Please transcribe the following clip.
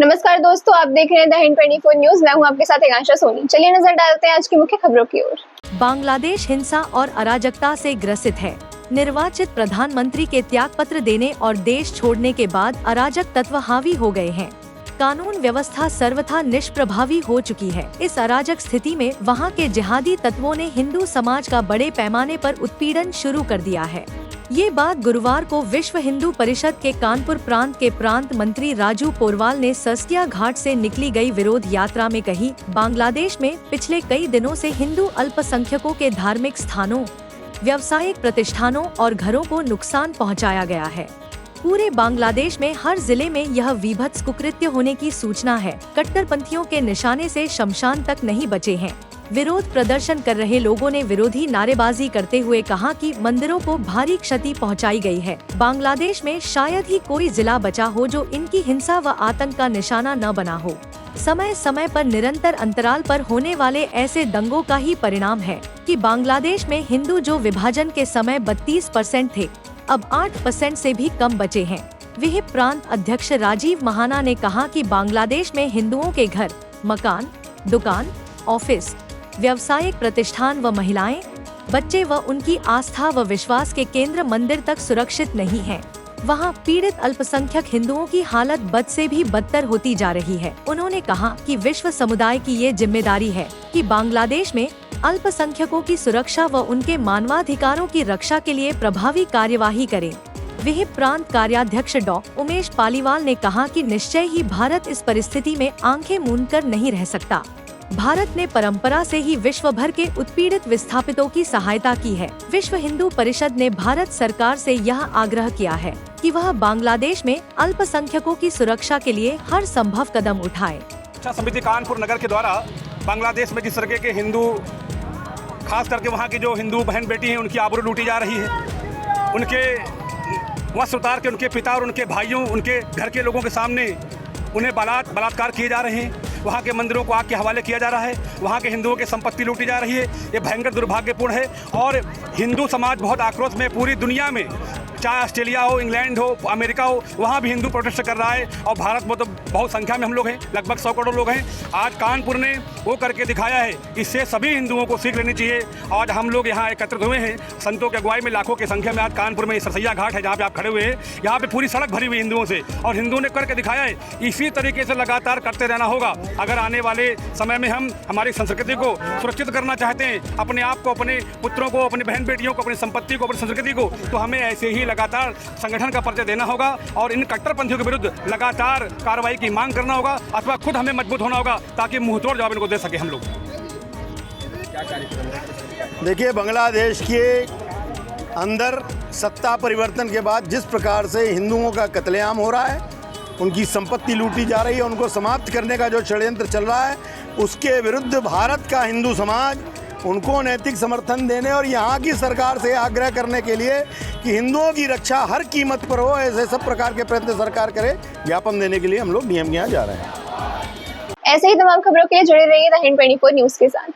नमस्कार दोस्तों, आप देख रहे हैं द हिंद 24 न्यूज। मैं हूं आपके साथ आकांक्षा सोनी। चलिए नजर डालते हैं आज की मुख्य खबरों की ओर। बांग्लादेश हिंसा और अराजकता से ग्रसित है। निर्वाचित प्रधानमंत्री के त्यागपत्र देने और देश छोड़ने के बाद अराजक तत्व हावी हो गए हैं। कानून व्यवस्था सर्वथा निष्प्रभावी हो चुकी है। इस अराजक स्थिति में वहां के जिहादी तत्वों ने हिंदू समाज का बड़े पैमाने पर उत्पीड़न शुरू कर दिया है। ये बात गुरुवार को विश्व हिंदू परिषद के कानपुर प्रांत के प्रांत मंत्री राजू पोरवाल ने सस्किया घाट से निकली गई विरोध यात्रा में कही। बांग्लादेश में पिछले कई दिनों से हिंदू अल्पसंख्यकों के धार्मिक स्थानों, व्यावसायिक प्रतिष्ठानों और घरों को नुकसान पहुंचाया गया है। पूरे बांग्लादेश में हर जिले में यह वीभत्स कुकृत्य होने की सूचना है। कट्टरपंथियों के निशाने से शमशान तक नहीं बचे हैं। विरोध प्रदर्शन कर रहे लोगों ने विरोधी नारेबाजी करते हुए कहा कि मंदिरों को भारी क्षति पहुंचाई गई है। बांग्लादेश में शायद ही कोई जिला बचा हो जो इनकी हिंसा व आतंक का निशाना न बना हो। समय समय पर निरंतर अंतराल पर होने वाले ऐसे दंगों का ही परिणाम है कि बांग्लादेश में हिंदू जो विभाजन के समय 32% थे, अब 8% से भी कम बचे हैं। विहिप प्रांत अध्यक्ष राजीव महाना ने कहा कि बांग्लादेश में हिंदुओं के घर, मकान, दुकान, ऑफिस, व्यावसायिक प्रतिष्ठान व महिलाएं, बच्चे व उनकी आस्था व विश्वास के केंद्र मंदिर तक सुरक्षित नहीं हैं। वहां पीड़ित अल्पसंख्यक हिंदुओं की हालत बद से भी बदतर होती जा रही है। उन्होंने कहा कि विश्व समुदाय की ये जिम्मेदारी है कि बांग्लादेश में अल्पसंख्यकों की सुरक्षा व उनके मानवाधिकारों की रक्षा के लिए प्रभावी कार्यवाही करें। विहिप प्रांत कार्याध्यक्ष डॉ. उमेश पालीवाल ने कहा कि निश्चय ही भारत इस परिस्थिति में आंखें मूंद कर नहीं रह सकता। भारत ने परंपरा से ही विश्व भर के उत्पीड़ित विस्थापितों की सहायता की है। विश्व हिंदू परिषद ने भारत सरकार से यह आग्रह किया है कि वह बांग्लादेश में अल्पसंख्यकों की सुरक्षा के लिए हर संभव कदम उठाए। शिक्षा समिति कानपुर नगर के द्वारा बांग्लादेश में जिस तरह के हिंदू, खास करके वहाँ की जो हिंदू बहन बेटी हैं, उनकी आबरू लूटी जा रही है। उनके वस्त्र उतार के उनके पिता और उनके भाइयों, उनके घर के लोगों के सामने उन्हें बलात्कार किए जा रहे हैं। वहाँ के मंदिरों को आग के हवाले किया जा रहा है। वहाँ के हिंदुओं की संपत्ति लूटी जा रही है। ये भयंकर दुर्भाग्यपूर्ण है और हिंदू समाज बहुत आक्रोश में पूरी दुनिया में, चाहे ऑस्ट्रेलिया हो, इंग्लैंड हो, अमेरिका हो, वहाँ भी हिंदू प्रोटेस्ट कर रहा है। और भारत में तो बहुत संख्या में हम लोग हैं, लगभग 100 करोड़ लोग हैं। आज कानपुर ने वो करके दिखाया है। इससे सभी हिंदुओं को सीख लेनी चाहिए। आज हम लोग यहाँ एकत्रित हुए हैं संतों की अगुवाई में, लाखों की संख्या में। आज कानपुर में सरसैया घाट है जहाँ पे आप खड़े हुए हैं। यहाँ पे पूरी सड़क भरी हुई हिंदुओं से, और हिंदुओं ने करके दिखाया है। इसी तरीके से लगातार करते रहना होगा। अगर आने वाले समय में हम हमारी संस्कृति को सुरक्षित करना चाहते हैं, अपने आप को, अपने पुत्रों को, अपनी बहन बेटियों को, अपनी संपत्ति को, अपनी संस्कृति को, तो हमें ऐसे ही लगातार संगठन का परिचय देना होगा और इन कट्टरपंथियों के विरुद्ध लगातार कार्रवाई की मांग करना होगा, अथवा खुद हमें मजबूत होना होगा ताकि मुंहतोड़ जवाब इनको दे सके हम लोग। देखिए, बांग्लादेश के अंदर सत्ता परिवर्तन के बाद जिस प्रकार से हिंदुओं का कत्लेआम हो रहा है, उनकी संपत्ति लूटी जा रही है, उनको समाप्त करने का जो षड्यंत्र चल रहा है, उसके विरुद्ध भारत का हिंदू समाज उनको नैतिक समर्थन देने और यहाँ की सरकार से आग्रह करने के लिए कि हिंदुओं की रक्षा हर कीमत पर हो, ऐसे सब प्रकार के प्रयत्न सरकार करे, ज्ञापन देने के लिए हम लोग डीएम के यहाँ जा रहे हैं। ऐसे ही तमाम खबरों के लिए जुड़े रहिए द हिंद 24 न्यूज के साथ।